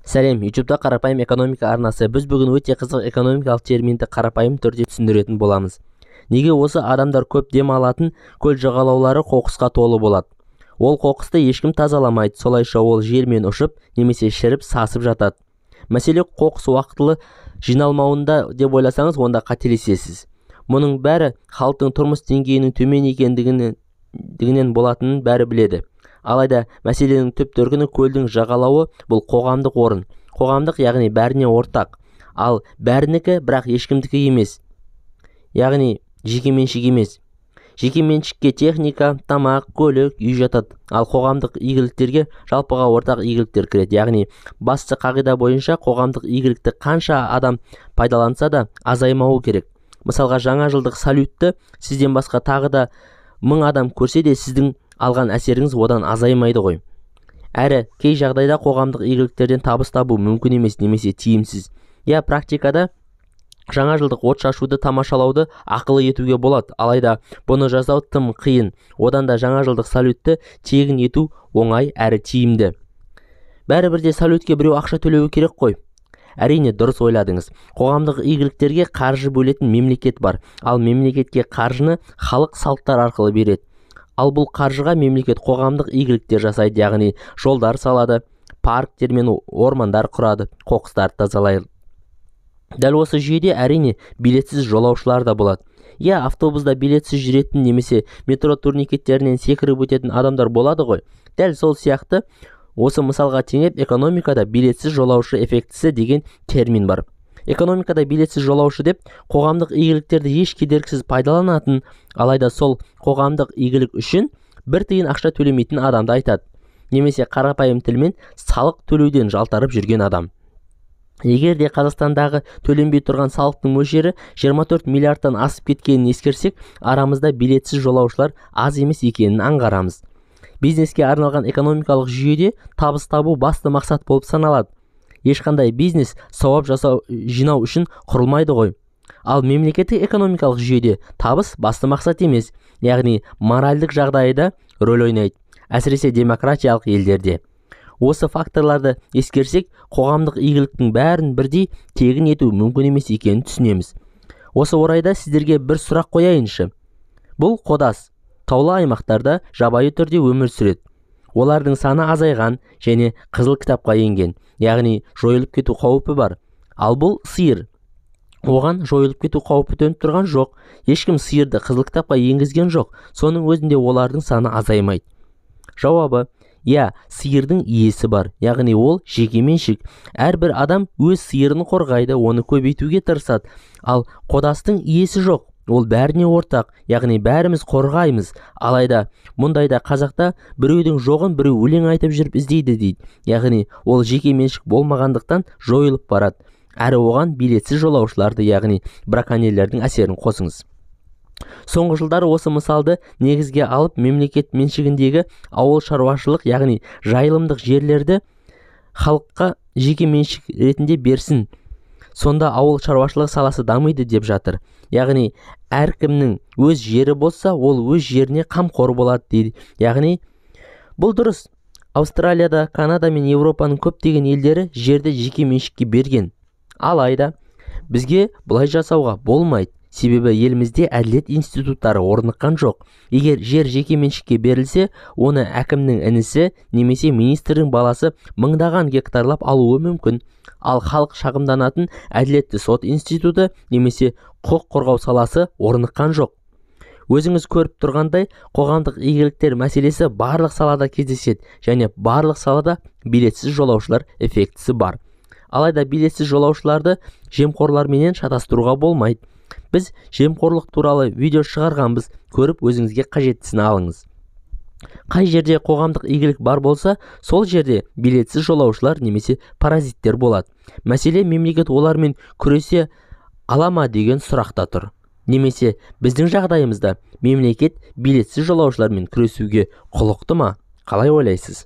Сәлем, YouTube'да қарапайым экономика арнасы. Біз бүгін өте қызық экономикалық терминді қарапайым түрде түсіндіретін боламыз. Неге осы адамдар көп дем алатын көл жағалаулары қоқысқа толы болады? Ол қоқысты ешкім тазаламайды, солайша ол желмен ұшып немесе шіріп сасып жатады. Мәселе қоқыс уақытылы жиналмауында деп ойласаңыз, онда қателесесіз. Мұның бәрі халықтың тұрмыс деңгейінің төмен екендігінен болатынын бәрі біледі. Алайда мәселенің түп төркіні көлдің жағалауы бұл қоғамдық орын. Қоғамдық, яғни бәріне ортақ. Ал бәрінікі, бірақ ешкімдікі емес. Яғни жекеменшік емес. Жекеменшікке техника, тамақ, көлік, үй жатады. Ал қоғамдық игіліктерге жалпыға ортақ игіліктер кіреді. Яғни басты қағида бойынша қоғамдық игілікті қанша адам пайдаланса да азаймауы керек. Мысалға, жаңа жылдық салютті сізден басқа тағы да 1000 адам көрсе де сіздің алған әсеріңіз одан азаймайды ғой. Әрі кей жағдайда қоғамдық игіліктерден табыс табу мүмкін емес немесе тиімсіз. Практикада жаңа жылдық от шашуды тамашалауды ақылы етуге болады, алайда бұны жасау тым қиын. Одан да жаңа жылдық салютті тегін ету оңай әрі тиімді. Бәрібірде салютке біреу ақша төлеуі керек қой. Әрине, дұрыс ойладыңыз. Қоғамдық игіліктерге қаржы бөлетін мемлекет бар, ал мемлекетке қаржыны халық салықтар арқылы береді. Ал бұл қаржыға мемлекет қоғамдық игіліктер жасайды, яғни жолдар салады, парктер мен ормандар құрады, қоқыстарды тазалайды. Дәл осы жүйеде әрине билетсіз жолаушылар да болады. Автобуста билетсіз жүретін немесе метро турникеттерінен секіріп өтетін адамдар болады ғой. Дәл сол сияқты осы мысалға теңеп экономикада билетсіз жолаушы эффектісі деген термин бар. Экономикада билетсіз жолаушы деп қоғамдық игіліктерді еш кедергісіз пайдаланатын, алайда сол қоғамдық игілік үшін бір тиын ақша төлемейтін адамды айтады. Немесе қарапайым тілмен салық төлеуден жалтарып жүрген адам. Егер де Қазақстандағы төленбей тұрған салықтың мөлшері 24 миллиардтан асып кеткенін ескерсек, арамызда билетсіз жолаушылар аз емес екенін аңғарамыз. Бизнеске арналған экономикалық жүйеде табыс табу басты мақсат болып саналады. Ешқандай бизнес сауап жинау үшін құрылмайды ғой. Ал мемлекеттік экономикалық жүйеде табыс басты мақсат емес, яғни моральдық жағдайда рөл ойнайды, әсіресе демократиялық елдерде. Осы факторларды ескерсек, қоғамдық игіліктің бәрін бірдей тегін ету мүмкін емес екенін түсінеміз. Осы орайда сіздерге бір сұрақ қояйыншы. Бұл қодас таулы аймақтарда жабайы түрде өмір сүреді. Олардың саны азайған және қызыл кітапқа енген, яғни жойылып кету қаупі бар. Ал бұл сиыр. Оған жойылып кету қаупі төніп тұрған жоқ. Ешкім сиырды қызыл кітапқа енгізген жоқ. Соның өзінде олардың саны азаймайды. Жауабы: сиырдың иесі бар, яғни ол жекеменшік. Әрбір адам өз сиырын қорғайды, оны көбейтуге тырысады. Ал қодастың иесі жоқ. Ол бәріне ортақ, яғни бәріміз қорғаймыз. Алайда мұндайда қазақта біреудің жоғын біреу өлең айтып жүріп іздейді дейді. Яғни ол жеке меншік болмағандықтан жойылып барады. Әрі оған билетсіз жолаушыларды, яғни браконьерлердің әсерін қосыңыз. Соңғы жылдары осы мысалды негізге алып мемлекет меншігіндегі ауыл шаруашылық, яғни жайылымдық жерлерді халыққа жеке меншік ретінде берсін. Сонда ауыл шаруашылық саласы дамиды деп жатыр. Яғни әркімнің өз жері болса, ол өз жеріне қамқор болады дейді. Яғни бұл дұрыс. Австралияда, Канада мен Европаның көптеген елдері жерді жеке меншікке берген. Алайда бізге бұлай жасауға болмайды. Себебі елімізде әділет институттары орныққан жоқ. Егер жер жеке меншікке берілсе, оны әкімнің інісі немесе министрдің баласы мыңдаған гектарлап алуы мүмкін. Ал халық шағымданатын әділетті сот институты немесе құқық қорғау саласы орныққан жоқ. Өзіңіз көріп тұрғандай, қоғамдық игіліктер мәселесі барлық салада кездеседі және барлық салада билетсіз жолаушылар эффектісі бар. Алайда билетсіз жолаушыларды жемқорларменен шатастыруға болмайды. Біз жемқорлық туралы видео шығарғанбыз, көріп өзіңізге қажеттісін алыңыз. Қай жерде қоғамдық игілік бар болса, сол жерде билетсіз жолаушылар немесе паразиттер болады. Мәселе мемлекет олармен күресе ала ма деген сұрақта тұр. Немесе біздің жағдайымызда мемлекет билетсіз жолаушылармен күресуге құлықты ма? Қалай ойлайсыз?